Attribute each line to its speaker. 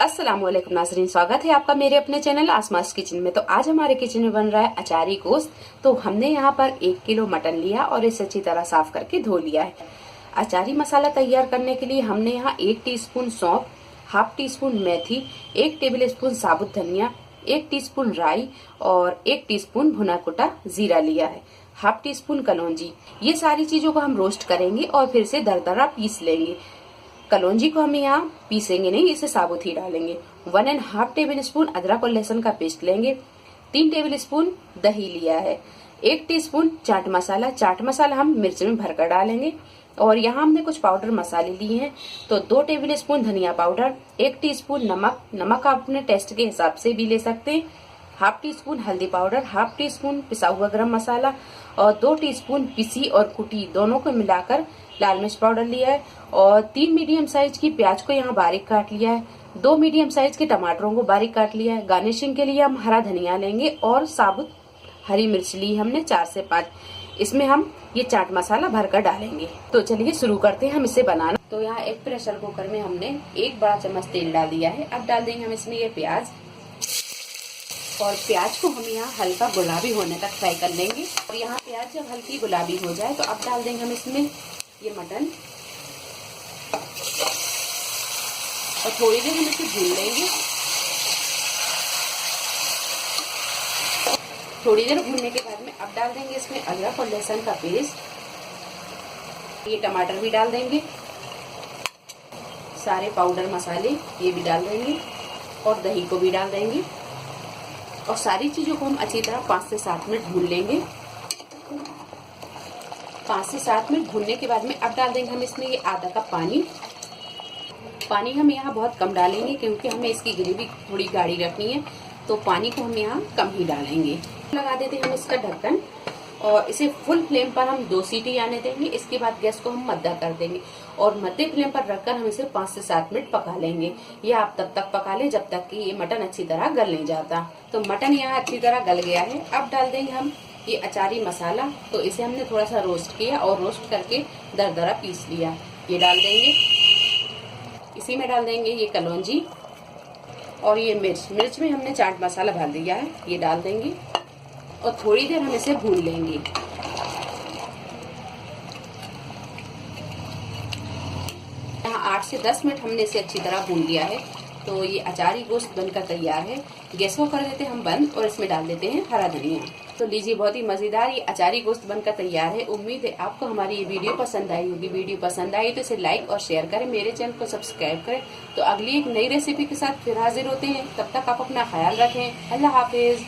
Speaker 1: अस्सलामुअलैकुम नाज़रीन, स्वागत है आपका मेरे अपने चैनल आसमास किचन में। तो आज हमारे किचन में बन रहा है अचारी गोश्त। तो हमने यहाँ पर 1 किलो मटन लिया और इसे अच्छी तरह साफ करके धो लिया है। अचारी मसाला तैयार करने के लिए हमने यहाँ 1 टीस्पून सौंफ, हाफ टी स्पून मेथी, 1 टेबल स्पून साबुत धनिया, 1 टीस्पून राई और 1 टीस्पून भुना कुटा जीरा लिया है, हाफ टी स्पून कलौंजी। ये सारी चीजों को हम रोस्ट करेंगे और फिर से दरदरा पीस लेंगे। कलौंजी को हम यहाँ पीसेंगे नहीं, इसे साबुत ही डालेंगे। 1.5 टेबल स्पून अदरक और लहसुन का पेस्ट लेंगे। 3 टेबल स्पून दही लिया है। 1 टीस्पून चाट मसाला हम मिर्च में भरकर डालेंगे। और यहाँ हमने कुछ पाउडर मसाले लिए हैं। तो 2 टेबल स्पून धनिया पाउडर, 1 टीस्पून नमक आप अपने टेस्ट के हिसाब से भी ले सकते हैं, हाफ टी स्पून हल्दी पाउडर, हाफ टी स्पून पिसा हुआ गरम मसाला और 2 टीस्पून पिसी और कुटी दोनों को मिलाकर लाल मिर्च पाउडर लिया है। और 3 मीडियम साइज की प्याज को यहाँ बारीक काट लिया है। 2 मीडियम साइज के टमाटरों को बारीक काट लिया है। गार्निशिंग के लिए हम हरा धनिया लेंगे और साबुत हरी मिर्च ली हमने 4 से 5। इसमें हम ये चाट मसाला भरकर डालेंगे। तो चलिए शुरू करते हैं हम इसे बनाना। तो यहाँ एक प्रेशर कुकर में हमने 1 बड़ा चम्मच तेल डाल दिया है। अब डाल देंगे हम इसमें ये प्याज, और प्याज को हम यहाँ हल्का गुलाबी होने तक फ्राई कर लेंगे। और यहाँ प्याज जब हल्की गुलाबी हो जाए तो अब डाल देंगे हम इसमें ये मटन और थोड़ी देर हम इसे भून लेंगे। थोड़ी देर भूनने के बाद में अब डाल देंगे इसमें अदरक और लहसुन का पेस्ट। ये टमाटर भी डाल देंगे, सारे पाउडर मसाले ये भी डाल देंगे और दही को भी डाल देंगे। और सारी चीजों को हम अच्छी तरह 5 से 7 मिनट भून लेंगे। 5 से 7 मिनट भूनने के बाद में अब डाल देंगे हम इसमें ये आधा कप पानी। पानी हम यहाँ बहुत कम डालेंगे क्योंकि हमें इसकी ग्रेवी थोड़ी गाढ़ी रखनी है, तो पानी को हम यहाँ कम ही डालेंगे। लगा देते हैं हम इसका ढक्कन और इसे फुल फ्लेम पर हम 2 सीटी आने देंगे। इसके बाद गैस को हम मद्दा कर देंगे और मध्य फ्लेम पर रखकर हम इसे 5 से 7 मिनट पका लेंगे। या आप तब तक पका लें जब तक कि ये मटन अच्छी तरह गल नहीं जाता। तो मटन यहाँ अच्छी तरह गल गया है। अब डाल देंगे हम ये अचारी मसाला। तो इसे हमने थोड़ा सा रोस्ट किया और रोस्ट करके दरदरा पीस लिया, ये डाल देंगे। इसी में डाल देंगे ये कलौंजी और ये मिर्च में हमने चाट मसाला भर दिया है, ये डाल देंगे और थोड़ी देर हम इसे भून लेंगे। यहाँ 8 से 10 मिनट हमने इसे अच्छी तरह भून लिया है। तो ये अचारी गोश्त बनकर तैयार है। गैस को कर देते हैं हम बंद और इसमें डाल देते हैं हरा धनिया। तो लीजिए, बहुत ही मजेदार ये अचारी गोश्त बनकर तैयार है। उम्मीद है आपको हमारी ये वीडियो पसंद आई होगी। वीडियो पसंद आई तो इसे लाइक और शेयर करें, मेरे चैनल को सब्सक्राइब करें। तो अगली एक नई रेसिपी के साथ फिर हाजिर होते हैं। तब तक आप अपना ख्याल रखें। अल्लाह हाफिज।